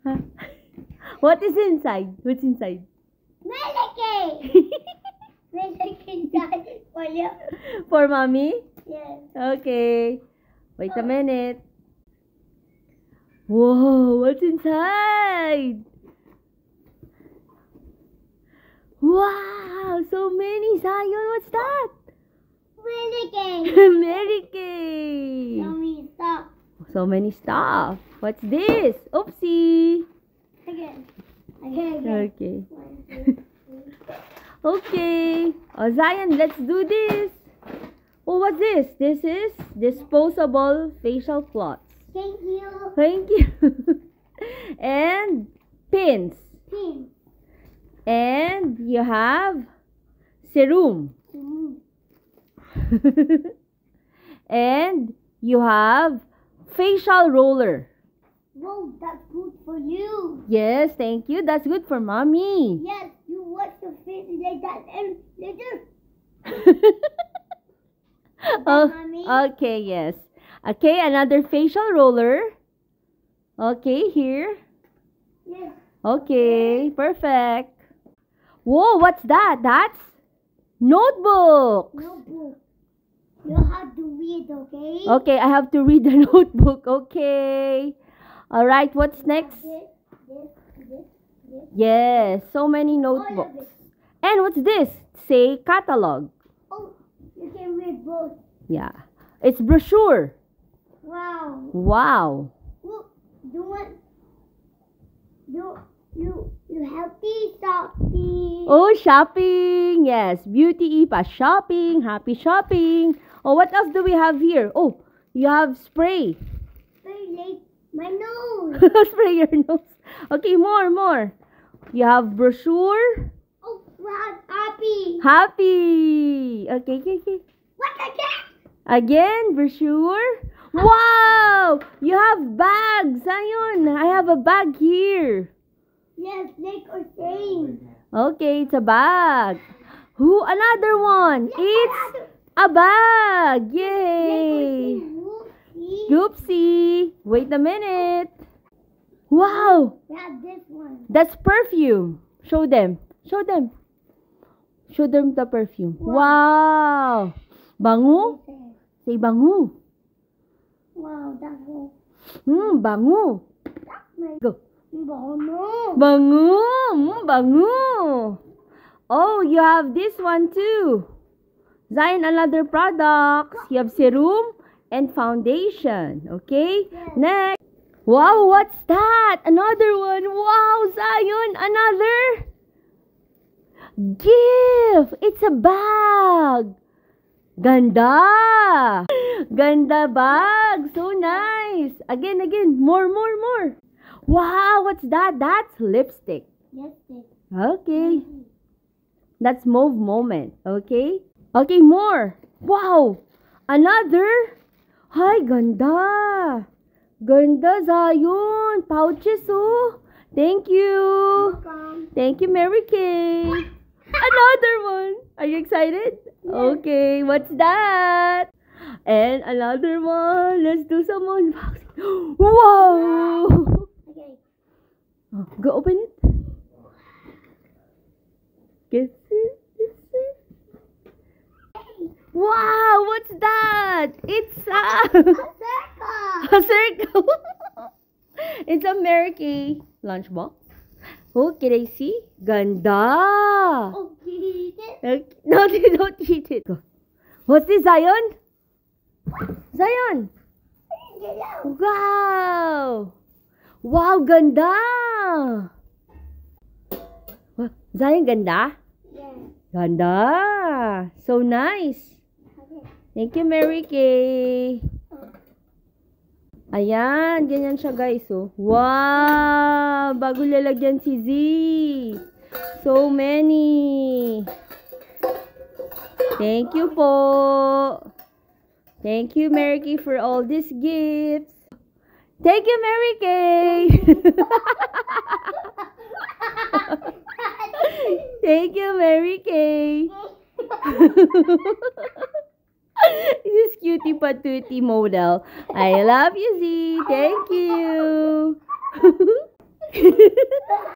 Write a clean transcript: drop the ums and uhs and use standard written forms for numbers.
Huh? What is inside? What's inside? Melody! Melody inside for you. For mommy? Yes. Okay. Wait a minute. Whoa, what's inside? Wow, so many, Zion. What's that? Melody! Mary Kay. Mommy, stop. So many stuff. What's this? Oopsie. Again. Again. Okay. 1, 2, 3. Okay. Oh, Zion, let's do this. Oh, what's this? This is disposable facial cloths. Thank you. Thank you. And pins. Pin. And you have serum. And you have facial roller. Whoa, that's good for you. Yes, thank you. That's good for mommy. Yes, you wash your face like that and later. Oh, Mommy? okay, yes. Okay, another facial roller. Okay, here. Yes. Okay, perfect. Whoa, what's that? That's notebook. Notebook. You have to read, okay? Okay, I have to read the notebook. Okay. All right, what's next? This. Yes, so many All of notebooks. it. And what's this? Say catalog. Oh, you can read both. Yeah. It's brochure. Wow. Wow. Look, you want you healthy shopping. Oh, shopping. Yes, Beauty Ipa. Shopping. Happy shopping. Oh, what else do we have here? Oh, you have spray. Very late. My nose. Spray your nose. Okay, more. You have brochure. Oh, wow, happy. Happy. Okay. What again? Again, brochure. Wow! You have bags. Ayun, I have a bag here. Yes, like or same. Okay, it's a bag. Who? Another one. It's a bag. Yay! Oopsie. Wait a minute. Wow! We have this one. That's perfume. Show them. Show them the perfume. Wow! Bango? Say bango. Wow, that's all. Bango. My Go. bono. Bango. Bango. Oh, you have this one too. Zion, another products. You have serum and foundation. Okay? Yes. Next. Wow, what's that? Another one. Wow, Zion, another gift. It's a bag. Ganda. Ganda bag. So nice. Again. More. Wow, what's that? That's lipstick. Yes, yes. Okay. That's mauve moment. Okay? Okay, more. Wow. Another. Hi, ganda. Ganda, Zion. Pouches, oh. Thank you. Welcome. Thank you, Mary Kay. Another one. Are you excited? Okay, what's that? And another one. Let's do some unboxing. Wow. Okay. Oh, go open it. Guess it. Wow, what's that? It's Circle. a circle. It's a Mary Kay lunchbox. Oh, can I see? Ganda. Oh, eat it. Okay. No, don't eat it. Go. What's this, Zion? Zion. Get out. Wow. Wow, ganda. Zion, ganda? Yeah. Ganda. So nice. Okay. Thank you, Mary Kay. Ayan, ganyan siya guys, oh. Wow! Bago lalagyan si Z. So many. Thank you po. Thank you, Mary Kay, for all these gifts. Thank you, Mary Kay. Thank you, Mary Kay. This cutie patootie model. I love you, Z. Thank you.